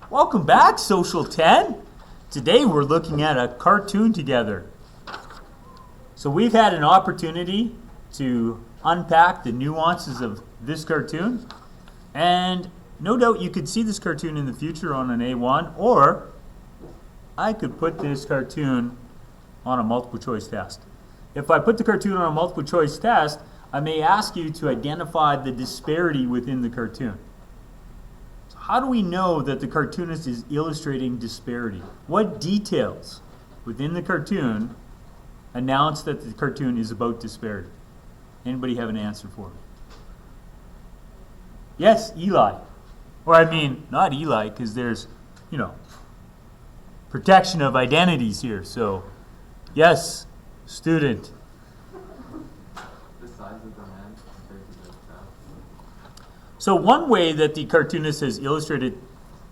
Welcome back, Social 10. Today we're looking at a cartoon together. So we've had an opportunity to unpack the nuances of this cartoon, and no doubt you could see this cartoon in the future on an A1, or I could put this cartoon on a multiple choice test. If I put the cartoon on a multiple choice test, I may ask you to identify the disparity within the cartoon. How do we know that the cartoonist is illustrating disparity? What details within the cartoon announce that the cartoon is about disparity? Anybody have an answer for me? Yes, Eli. Or I mean, not Eli, because there's, protection of identities here. So, yes, student. The size of the man compared to the crowd. So one way that the cartoonist has illustrated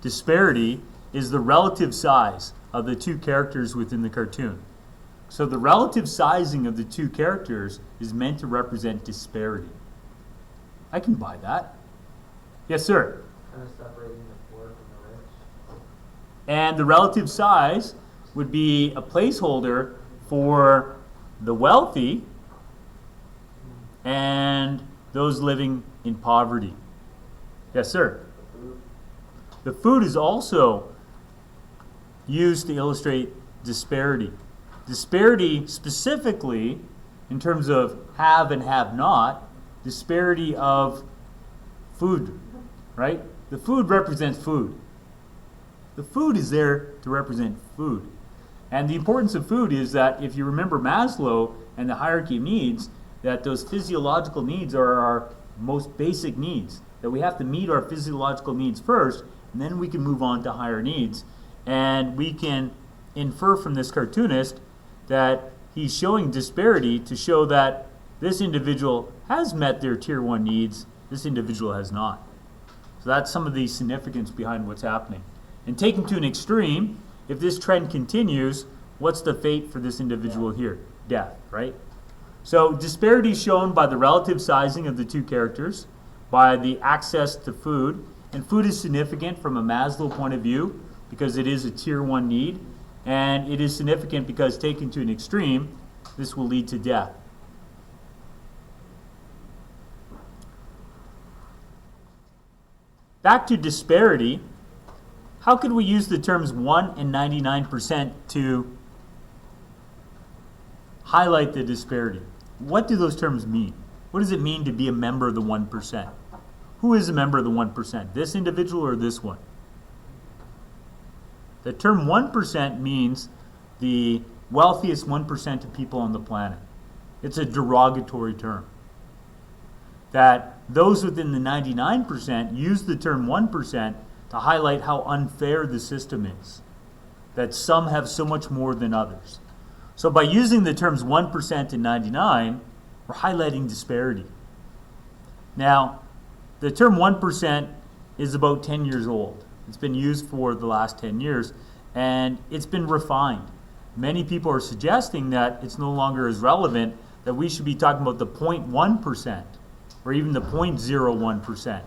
disparity is the relative size of the two characters within the cartoon. So the relative sizing of the two characters is meant to represent disparity. I can buy that. Yes, sir. Kind of separating the poor from the rich. And the relative size would be a placeholder for the wealthy and those living in poverty. Yes, sir. The food is also used to illustrate disparity. Disparity specifically in terms of have and have not, disparity of food, right? The food represents food. The food is there to represent food. And the importance of food is that if you remember Maslow and the hierarchy of needs, that those physiological needs are our most basic needs. That we have to meet our physiological needs first, and then we can move on to higher needs. And we can infer from this cartoonist that he's showing disparity to show that this individual has met their tier 1 needs, this individual has not. So that's some of the significance behind what's happening. And taken to an extreme, if this trend continues, what's the fate for this individual here? Death, right? So disparity is shown by the relative sizing of the two characters, by the access to food, and food is significant from a Maslow point of view because it is a tier 1 need, and it is significant because taken to an extreme, this will lead to death. Back to disparity, how could we use the terms 1 and 99% to highlight the disparity? What do those terms mean? What does it mean to be a member of the 1%? Who is a member of the 1%? This individual or this one? The term 1% means the wealthiest 1% of people on the planet. It's a derogatory term. That those within the 99% use the term 1% to highlight how unfair the system is. That some have so much more than others. So by using the terms 1% and 99%, we're highlighting disparity. Now, the term 1% is about 10 years old. It's been used for the last 10 years, and it's been refined. Many people are suggesting that it's no longer as relevant, that we should be talking about the 0.1% or even the 0.01%.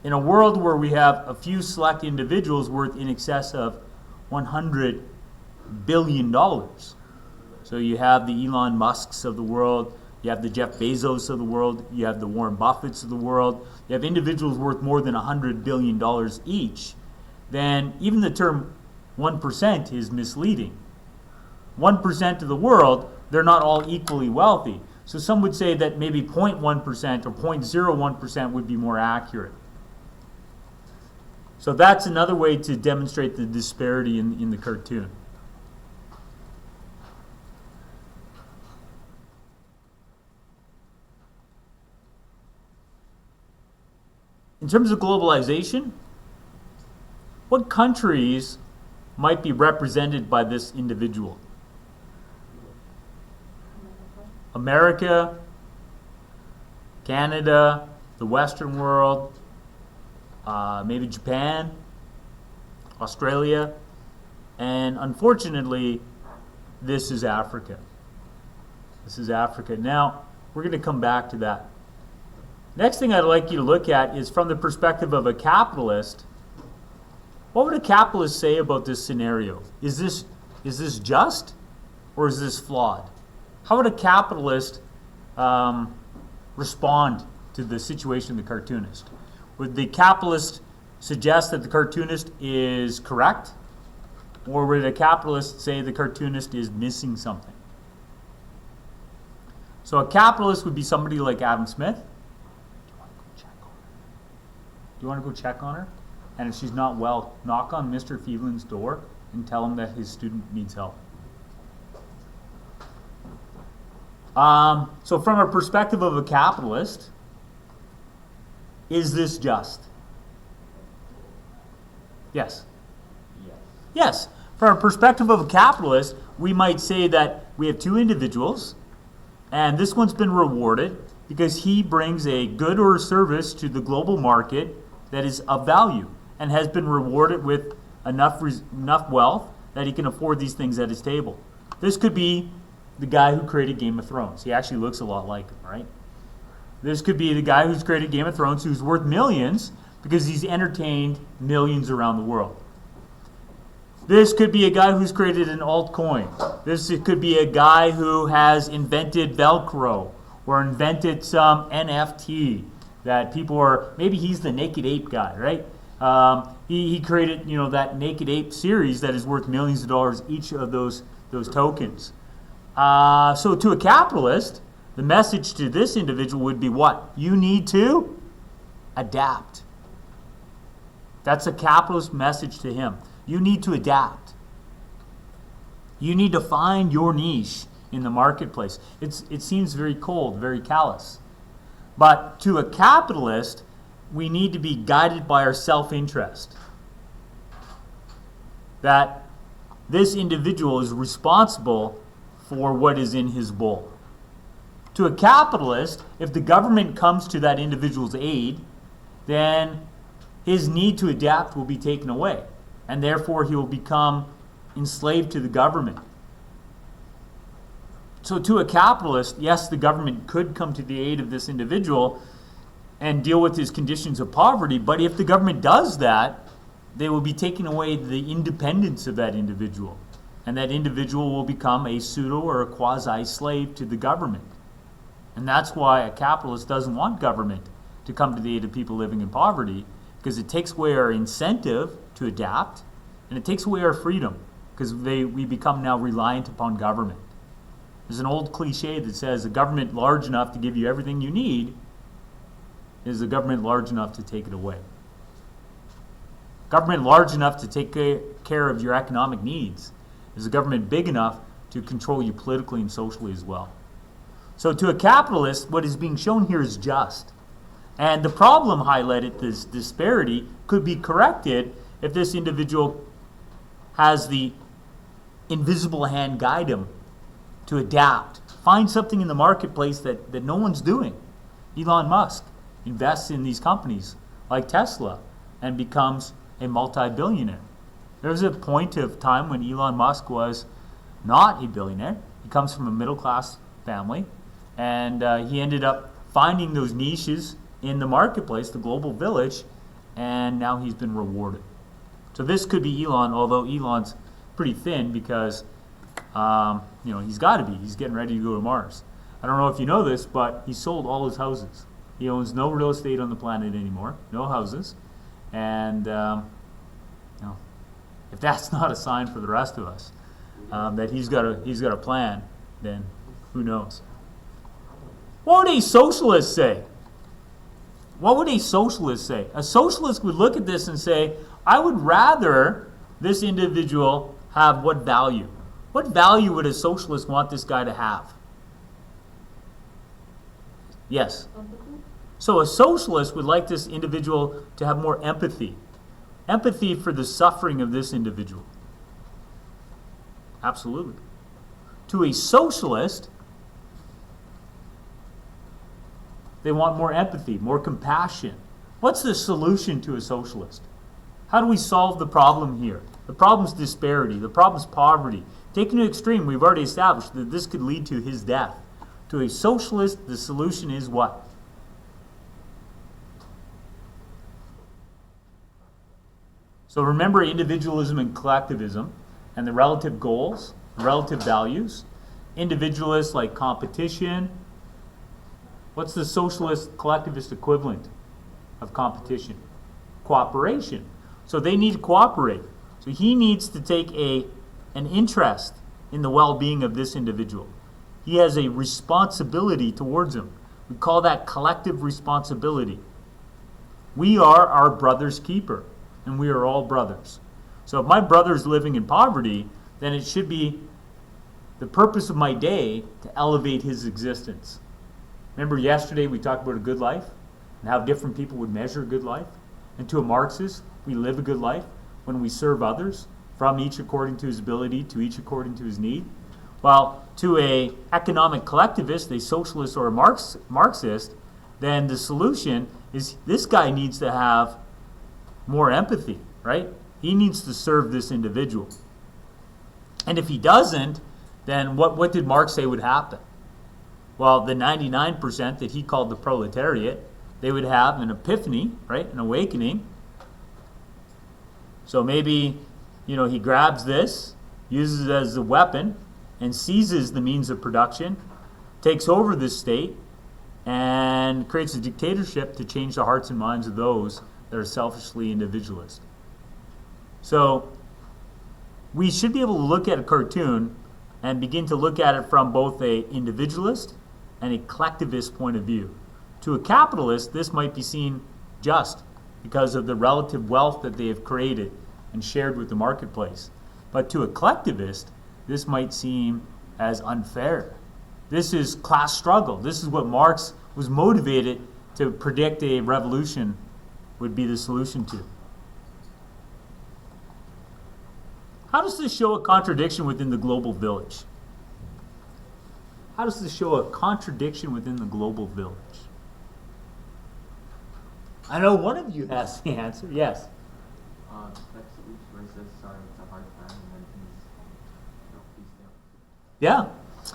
In a world where we have a few select individuals worth in excess of $100 billion. So you have the Elon Musks of the world, you have the Jeff Bezos of the world, you have the Warren Buffetts of the world, you have individuals worth more than $100 billion each, then even the term 1% is misleading. 1% of the world, they're not all equally wealthy. So some would say that maybe 0.1% or 0.01% would be more accurate. So that's another way to demonstrate the disparity in the cartoon. In terms of globalization, what countries might be represented by this individual? America, Canada, the Western world, maybe Japan, Australia, and unfortunately, this is Africa. This is Africa. Now, we're going to come back to that. Next thing I'd like you to look at is from the perspective of a capitalist, What would a capitalist say about this scenario? Is this just, or is this flawed? How would a capitalist respond to the situation of the cartoonist? Would the capitalist suggest that the cartoonist is correct? Or would a capitalist say the cartoonist is missing something? So a capitalist would be somebody like Adam Smith. Do you want to go check on her? And if she's not well, knock on Mr. Fielding's door and tell him that his student needs help. So from a perspective of a capitalist, is this just? Yes. Yes. From a perspective of a capitalist, we might say that we have two individuals, and this one's been rewarded because he brings a good or a service to the global market that is of value and has been rewarded with enough wealth that he can afford these things at his table. This could be the guy who created Game of Thrones. He actually looks a lot like him, right? This could be the guy who's created Game of Thrones who's worth millions because he's entertained millions around the world. This could be a guy who's created an altcoin. This could be a guy who has invented Velcro or invented some NFT that people are, maybe he's the Naked Ape guy, right? He created, that Naked Ape series that is worth millions of dollars each of those tokens. So to a capitalist, the message to this individual would be what? You need to adapt. That's a capitalist message to him. You need to adapt. You need to find your niche in the marketplace. It seems very cold, very callous. But to a capitalist, we need to be guided by our self-interest. That this individual is responsible for what is in his bowl. To a capitalist, if the government comes to that individual's aid, then his need to adapt will be taken away, and therefore he will become enslaved to the government. So to a capitalist, yes, the government could come to the aid of this individual and deal with his conditions of poverty, but if the government does that, they will be taking away the independence of that individual, and that individual will become a pseudo or a quasi-slave to the government. And that's why a capitalist doesn't want government to come to the aid of people living in poverty, because it takes away our incentive to adapt, and it takes away our freedom, because we become now reliant upon government. There's an old cliche that says a government large enough to give you everything you need is a government large enough to take it away. Government large enough to take care of your economic needs is a government big enough to control you politically and socially as well. So to a capitalist, what is being shown here is just. And the problem highlighted, this disparity, could be corrected if this individual has the invisible hand guide him to adapt. Find something in the marketplace that no one's doing. Elon Musk invests in these companies like Tesla and becomes a multi-billionaire. There was a point of time when Elon Musk was not a billionaire. He comes from a middle-class family, and he ended up finding those niches in the marketplace, the global village, and now he's been rewarded. So this could be Elon, although Elon's pretty thin because he's got to be. He's getting ready to go to Mars. I don't know if you know this, but he sold all his houses. He owns no real estate on the planet anymore, no houses, and if that's not a sign for the rest of us that he's got a plan, then who knows? What would a socialist say? What would a socialist say? A socialist would look at this and say, I would rather this individual have what value? What value would a socialist want this guy to have? Yes. So a socialist would like this individual to have more empathy. Empathy for the suffering of this individual. Absolutely. To a socialist, they want more empathy, more compassion. What's the solution to a socialist? How do we solve the problem here? The problem's disparity. The problem's poverty. Taken to extreme, we've already established that this could lead to his death. To a socialist, the solution is what? So remember individualism and collectivism and the relative goals, the relative values. Individualists like competition. What's the socialist collectivist equivalent of competition? Cooperation. So they need to cooperate. So he needs to take an interest in the well-being of this individual. He has a responsibility towards him. We call that collective responsibility. We are our brother's keeper, and we are all brothers. So if my brother is living in poverty, then it should be the purpose of my day to elevate his existence. Remember yesterday we talked about a good life and how different people would measure a good life? And to a Marxist, we live a good life when we serve others, from each according to his ability, to each according to his need. While to a economic collectivist, a socialist or a Marxist, then the solution is this guy needs to have more empathy, right? He needs to serve this individual. And if he doesn't, then what did Marx say would happen? Well, the 99% that he called the proletariat, they would have an epiphany, right? An awakening. So maybe, he grabs this, uses it as a weapon, and seizes the means of production, takes over this state, and creates a dictatorship to change the hearts and minds of those that are selfishly individualist. So we should be able to look at a cartoon and begin to look at it from both an individualist and a collectivist point of view. To a capitalist, this might be seen just because of the relative wealth that they have created and shared with the marketplace. But to a collectivist, this might seem as unfair. This is class struggle. This is what Marx was motivated to predict a revolution would be the solution to. How does this show a contradiction within the global village? How does this show a contradiction within the global village? I know one of you has the answer. Yes. Next to each where it says, sorry, it's a hard time, and then feasting. Yeah.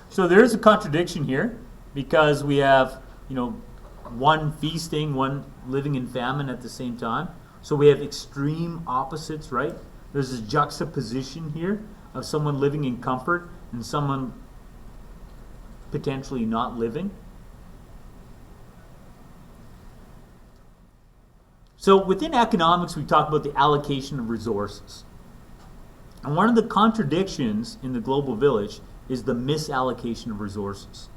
So there is a contradiction here because we have, one feasting, one living in famine at the same time. So we have extreme opposites, right? There's a juxtaposition here of someone living in comfort and someone potentially not living. So within economics, we talk about the allocation of resources. And one of the contradictions in the global village is the misallocation of resources.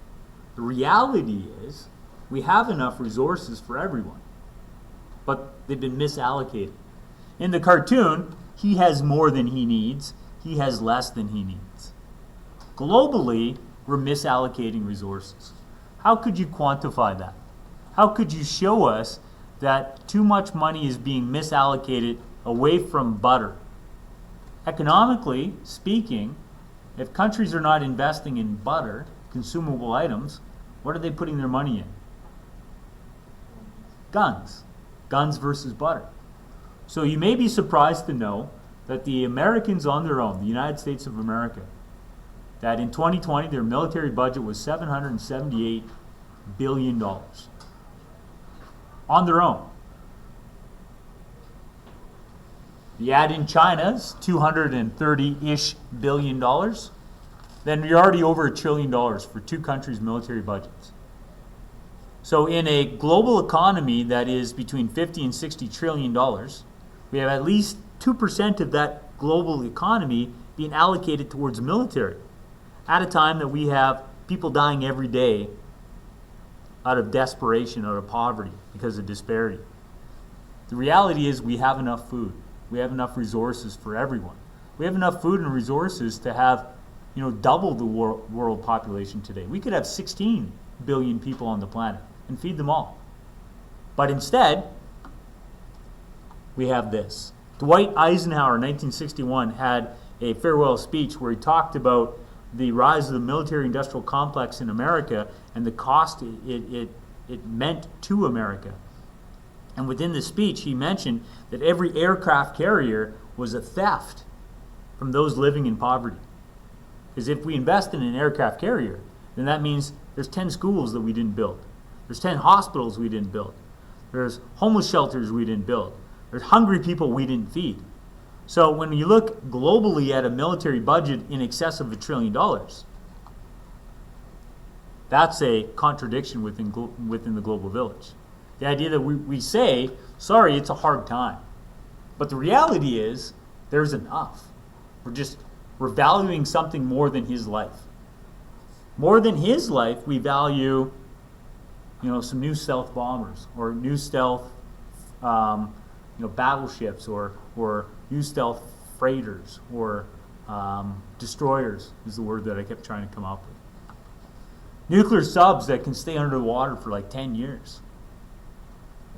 The reality is we have enough resources for everyone, but they've been misallocated. In the cartoon, he has more than he needs, he has less than he needs. Globally, we're misallocating resources. How could you quantify that? How could you show us that too much money is being misallocated away from butter? Economically speaking, if countries are not investing in butter, consumable items, what are they putting their money in? Guns. Guns versus butter. So you may be surprised to know that the Americans on their own, the United States of America, that in 2020 their military budget was $778 billion. On their own. You add in China's $230-ish billion, then you're already over $1 trillion for two countries' military budgets. So in a global economy that is between 50 and 60 trillion dollars, we have at least 2% of that global economy being allocated towards military at a time that we have people dying every day out of desperation, out of poverty, because of disparity. The reality is we have enough food. We have enough resources for everyone. We have enough food and resources to have, double the world population today. We could have 16 billion people on the planet and feed them all. But instead, we have this. Dwight Eisenhower in 1961 had a farewell speech where he talked about the rise of the military-industrial complex in America and the cost it meant to America. And within the speech, he mentioned that every aircraft carrier was a theft from those living in poverty. Because if we invest in an aircraft carrier, then that means there's 10 schools that we didn't build. There's 10 hospitals we didn't build. There's homeless shelters we didn't build. There's hungry people we didn't feed. So when you look globally at a military budget in excess of $1 trillion, that's a contradiction within the global village. The idea that we say, sorry, it's a hard time. But the reality is, there's enough. We're valuing something more than his life. More than his life, we value, some new stealth bombers or new stealth, battleships or new stealth freighters or destroyers is the word that I kept trying to come up with. Nuclear subs that can stay under the water for like 10 years.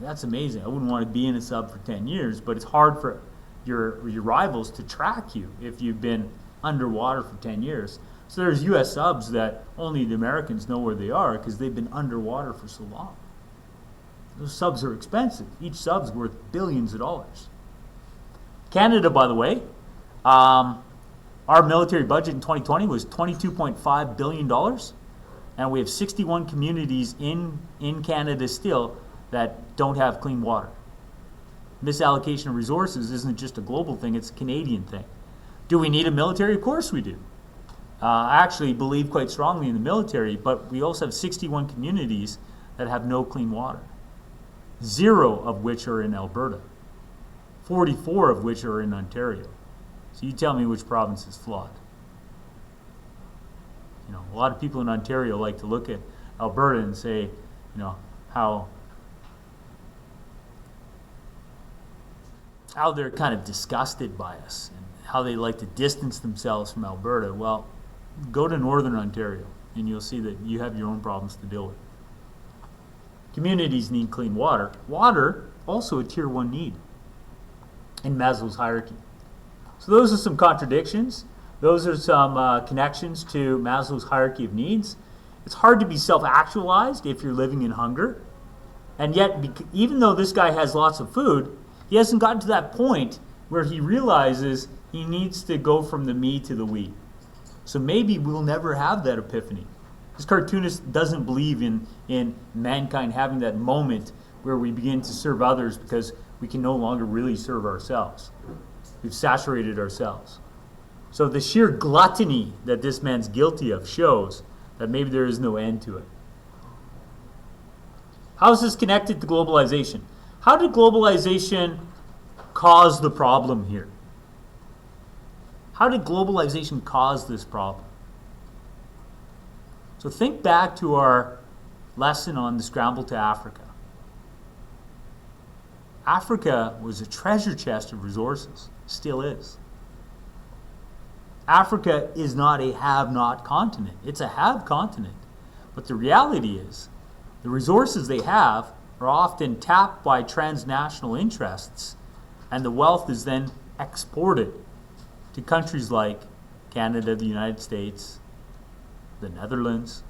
That's amazing. I wouldn't want to be in a sub for 10 years, but it's hard for your rivals to track you if you've been underwater for 10 years. So there's U.S. subs that only the Americans know where they are because they've been underwater for so long. Those subs are expensive. Each sub's worth billions of dollars. Canada, by the way, our military budget in 2020 was $22.5 billion, and we have 61 communities in Canada still that don't have clean water. Misallocation of resources isn't just a global thing, it's a Canadian thing. Do we need a military? Of course we do. I actually believe quite strongly in the military, but we also have 61 communities that have no clean water. 0 of which are in Alberta. 44 of which are in Ontario. So you tell me which province is flawed. A lot of people in Ontario like to look at Alberta and say, how they're kind of disgusted by us and how they like to distance themselves from Alberta. Well, go to Northern Ontario and you'll see that you have your own problems to deal with. Communities need clean water. Water, also a tier 1 need in Maslow's hierarchy. So those are some contradictions. Those are some connections to Maslow's hierarchy of needs. It's hard to be self-actualized if you're living in hunger. And yet, even though this guy has lots of food, he hasn't gotten to that point where he realizes he needs to go from the me to the we. So maybe we'll never have that epiphany. This cartoonist doesn't believe in mankind having that moment where we begin to serve others because we can no longer really serve ourselves. We've saturated ourselves. So the sheer gluttony that this man's guilty of shows that maybe there is no end to it. How is this connected to globalization? How did globalization cause the problem here? How did globalization cause this problem? So think back to our lesson on the scramble to Africa. Africa was a treasure chest of resources, still is. Africa is not a have-not continent. It's a have continent. But the reality is, the resources they have are often tapped by transnational interests, and the wealth is then exported to countries like Canada, the United States, the Netherlands.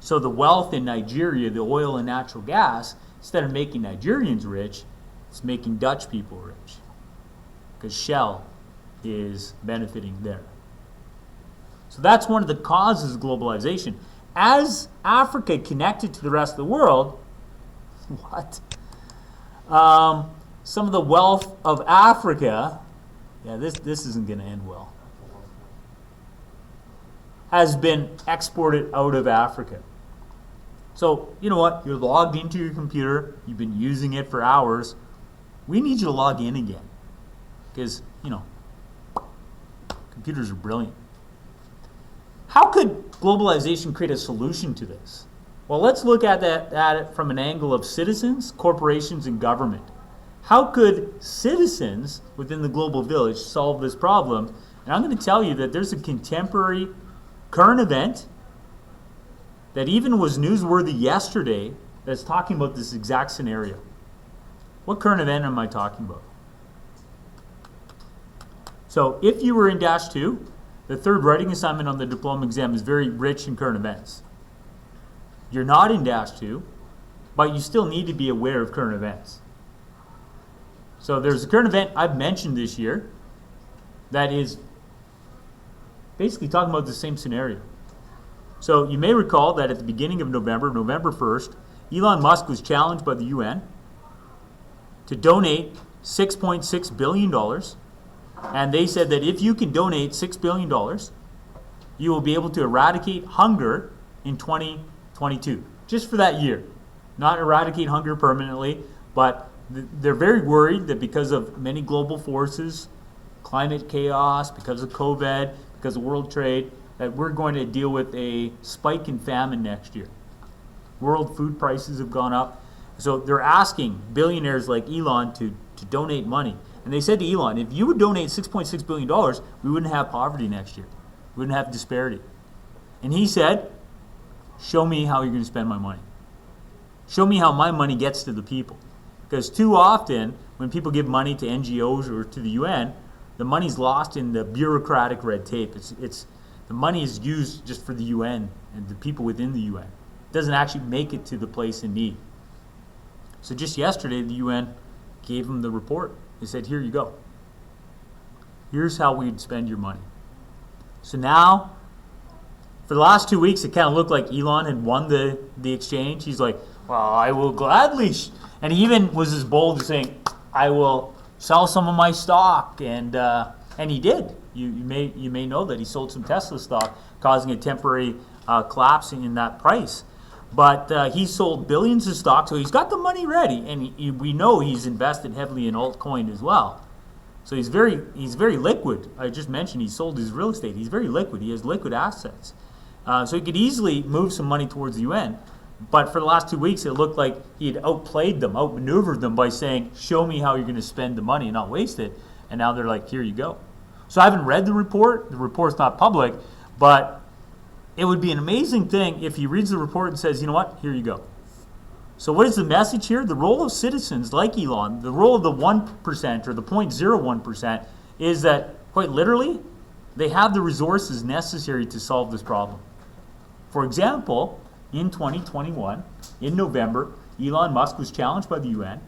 So the wealth in Nigeria, the oil and natural gas, instead of making Nigerians rich, it's making Dutch people rich. Because Shell is benefiting there. So that's one of the causes of globalization. As Africa connected to the rest of the world, some of the wealth of Africa, this isn't going to end well, has been exported out of Africa. So, you know what? You're logged into your computer. You've been using it for hours. We need you to log in again. Because, computers are brilliant. How could globalization create a solution to this? Well, let's look at it from an angle of citizens, corporations, and government. How could citizens within the global village solve this problem? And I'm going to tell you that there's a contemporary current event that even was newsworthy yesterday that's talking about this exact scenario. What current event am I talking about? So if you were in Dash 2, the third writing assignment on the diploma exam is very rich in current events. You're not in Dash 2, but you still need to be aware of current events. So there's a current event I've mentioned this year that is basically talking about the same scenario. So you may recall that at the beginning of November 1st, Elon Musk was challenged by the UN to donate $6.6 billion And they said that if you can donate $6 billion, you will be able to eradicate hunger in 2022, just for that year. Not eradicate hunger permanently, but they're very worried that because of many global forces, climate chaos, because of COVID, because of world trade, that we're going to deal with a spike in famine next year. World food prices have gone up. So they're asking billionaires like Elon to donate money. And they said to Elon, if you would donate $6.6 billion, we wouldn't have poverty next year. We wouldn't have disparity. And he said, show me how you're going to spend my money. Show me how my money gets to the people. Because too often, when people give money to NGOs or to the UN, the money's lost in the bureaucratic red tape. The money is used just for the UN and the people within the UN. It doesn't actually make it to the place in need. So just yesterday, the UN gave them the report. They said, here you go. Here's how we'd spend your money. So now, for the last 2 weeks, it kind of looked like Elon had won the exchange. He's like, well, I will gladly. And he even was as bold as saying, I will sell some of my stock. And he did. You may know that he sold some Tesla stock, causing a temporary collapse in that price. But he sold billions of stock, so he's got the money ready. And we know he's invested heavily in altcoin as well. So he's very liquid. I just mentioned he sold his real estate. He's very liquid. He has liquid assets. So he could easily move some money towards the UN. But for the last 2 weeks, it looked like he had outplayed them, outmaneuvered them by saying, show me how you're going to spend the money and not waste it. And now they're like, here you go. So I haven't read the report. The report's not public. But it would be an amazing thing if he reads the report and says, you know what, here you go. So what is the message here? The role of citizens like Elon, the role of the 1% or the 0.01% is that, quite literally, they have the resources necessary to solve this problem. For example, in 2021, in November, Elon Musk was challenged by the UN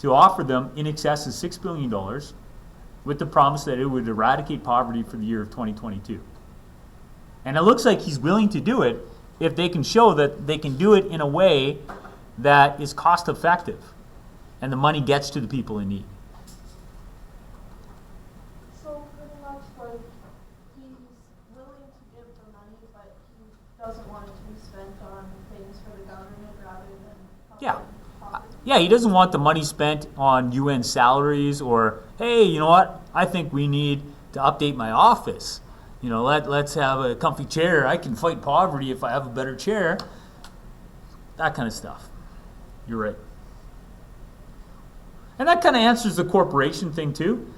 to offer them in excess of $6 billion with the promise that it would eradicate poverty for the year of 2022. And it looks like he's willing to do it if they can show that they can do it in a way that is cost effective and the money gets to the people in need. So pretty much like he's willing to give the money, but he doesn't want it to be spent on things for the government rather than Yeah. poverty. Yeah, he doesn't want the money spent on UN salaries or, hey, you know what, I think we need to update my office. You know, let's have a comfy chair. I can fight poverty if I have a better chair. That kind of stuff. You're right. And that kind of answers the corporation thing too.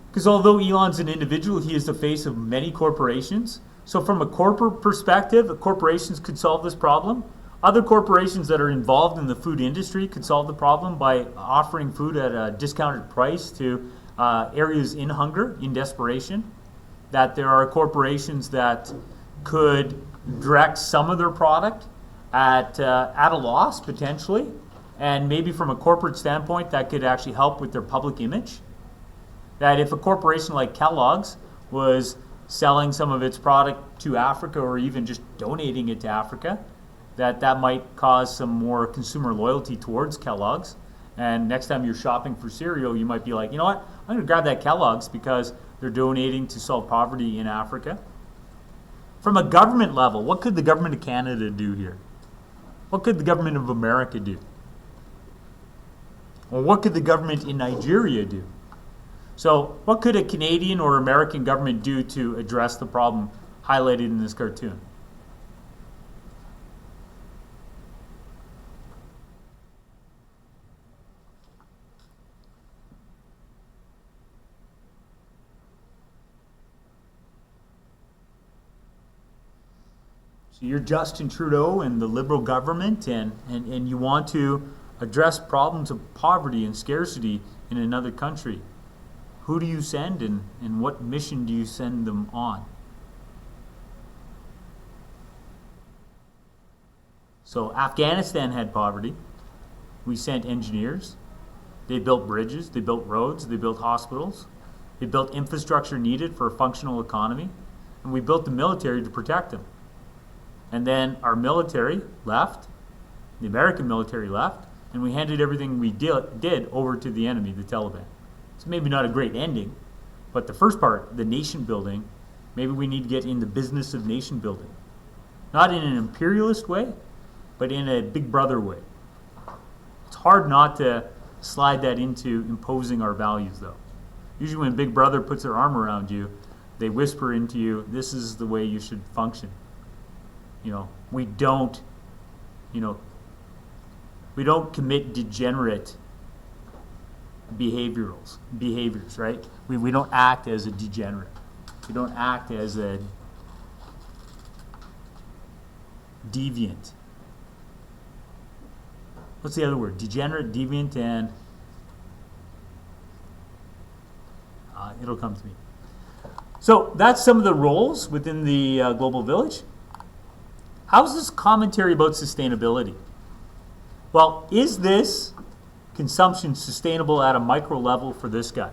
Because although Elon's an individual, he is the face of many corporations. So from a corporate perspective, corporations could solve this problem. Other corporations that are involved in the food industry could solve the problem by offering food at a discounted price to areas in hunger, in desperation. That there are corporations that could direct some of their product at a loss, potentially. And maybe from a corporate standpoint, that could actually help with their public image. That if a corporation like Kellogg's was selling some of its product to Africa or even just donating it to Africa, that might cause some more consumer loyalty towards Kellogg's. And next time you're shopping for cereal, you might be like, you know what, I'm going to grab that Kellogg's because they're donating to solve poverty in Africa. From a government level, what could the government of Canada do here? What could the government of America do? Or what could the government in Nigeria do? So what could a Canadian or American government do to address the problem highlighted in this cartoon? So you're Justin Trudeau and the Liberal government, and you want to address problems of poverty and scarcity in another country. Who do you send and what mission do you send them on? So Afghanistan had poverty. We sent engineers. They built bridges, they built roads, they built hospitals. They built infrastructure needed for a functional economy. And we built the military to protect them. And then our military left, the American military left, and we handed everything we did over to the enemy, the Taliban. It's maybe not a great ending, But the first part, the nation building, maybe we need to get in the business of nation building. Not in an imperialist way, but in a big brother way. It's hard not to slide that into imposing our values, though. Usually when Big Brother puts their arm around you, they whisper into you, this is the way you should function. We don't commit degenerate behaviors, right? We don't act as a degenerate. We don't act as a deviant. What's the other word? Degenerate, deviant, and it'll come to me. So that's some of the roles within the global village. How's this commentary about sustainability? Well, is this consumption sustainable at a micro level for this guy?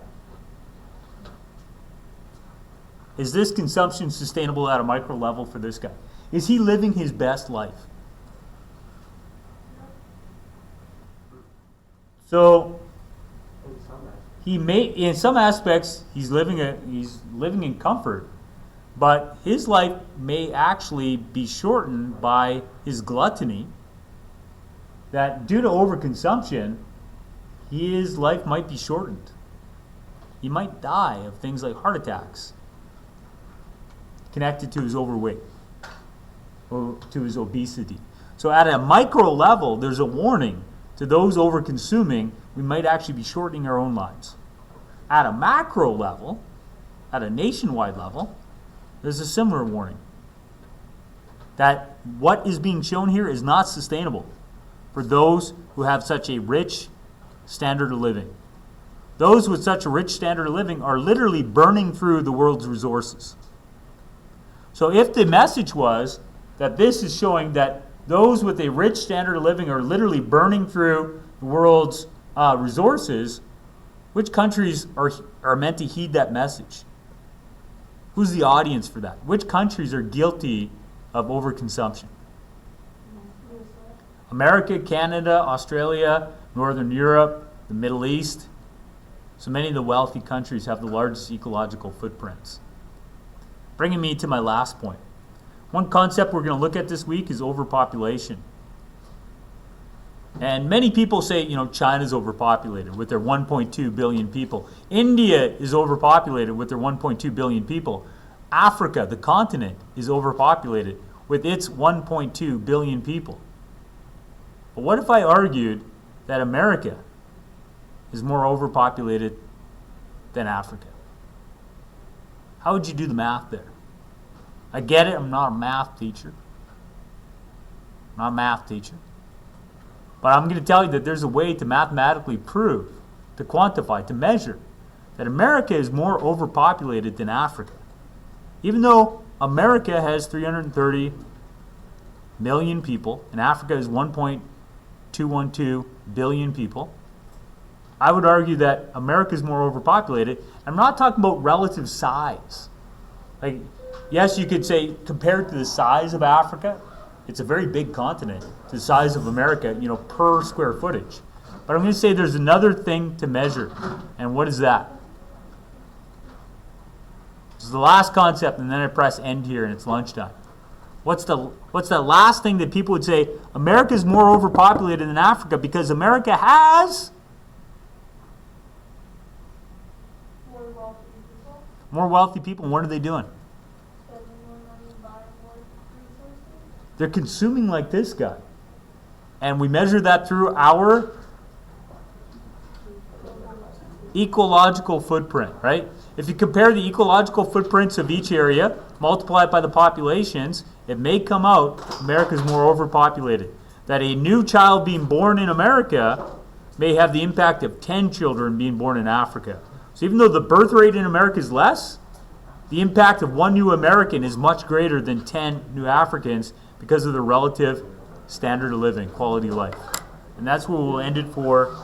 Is this consumption sustainable at a micro level for this guy? Is he living his best life? So in some aspects he's living in comfort, but his life may actually be shortened by his gluttony, that due to overconsumption his life might be shortened. He might die of things like heart attacks connected to his overweight or to his obesity. So at a micro level, there's a warning to those over-consuming. We might actually be shortening our own lives. At a macro level, at a nationwide level, there's a similar warning that what is being shown here is not sustainable for those who have such a rich standard of living. Those with such a rich standard of living are literally burning through the world's resources. So if the message was that this is showing that those with a rich standard of living are literally burning through the world's resources, which countries are meant to heed that message? Who's the audience for that? Which countries are guilty of overconsumption? America, Canada, Australia, Northern Europe, the Middle East. So many of the wealthy countries have the largest ecological footprints. Bringing me to my last point. One concept we're going to look at this week is overpopulation. And many people say, China's overpopulated with their 1.2 billion people. India is overpopulated with their 1.2 billion people. Africa, the continent, is overpopulated with its 1.2 billion people. But what if I argued that America is more overpopulated than Africa? How would you do the math there? I get it, I'm not a math teacher. But I'm going to tell you that there's a way to mathematically prove, to quantify, to measure that America is more overpopulated than Africa. Even though America has 330 million people and Africa is 1.212 billion people, I would argue that America is more overpopulated. I'm not talking about relative size. Like, yes, you could say compared to the size of Africa, it's a very big continent to the size of America, per square footage. But I'm going to say there's another thing to measure. And what is that? This is the last concept, and then I press end here and it's lunchtime. What's the last thing that people would say? America is more overpopulated than Africa because America has more wealthy people. And what are they doing? Spending more money and buying more resources. They're consuming like this guy. And we measure that through our ecological footprint, right? If you compare the ecological footprints of each area, multiply it by the populations, it may come out America's more overpopulated. That a new child being born in America may have the impact of 10 children being born in Africa. So even though the birth rate in America is less, the impact of one new American is much greater than 10 new Africans because of the relative standard of living, quality of life. And that's where we'll end it for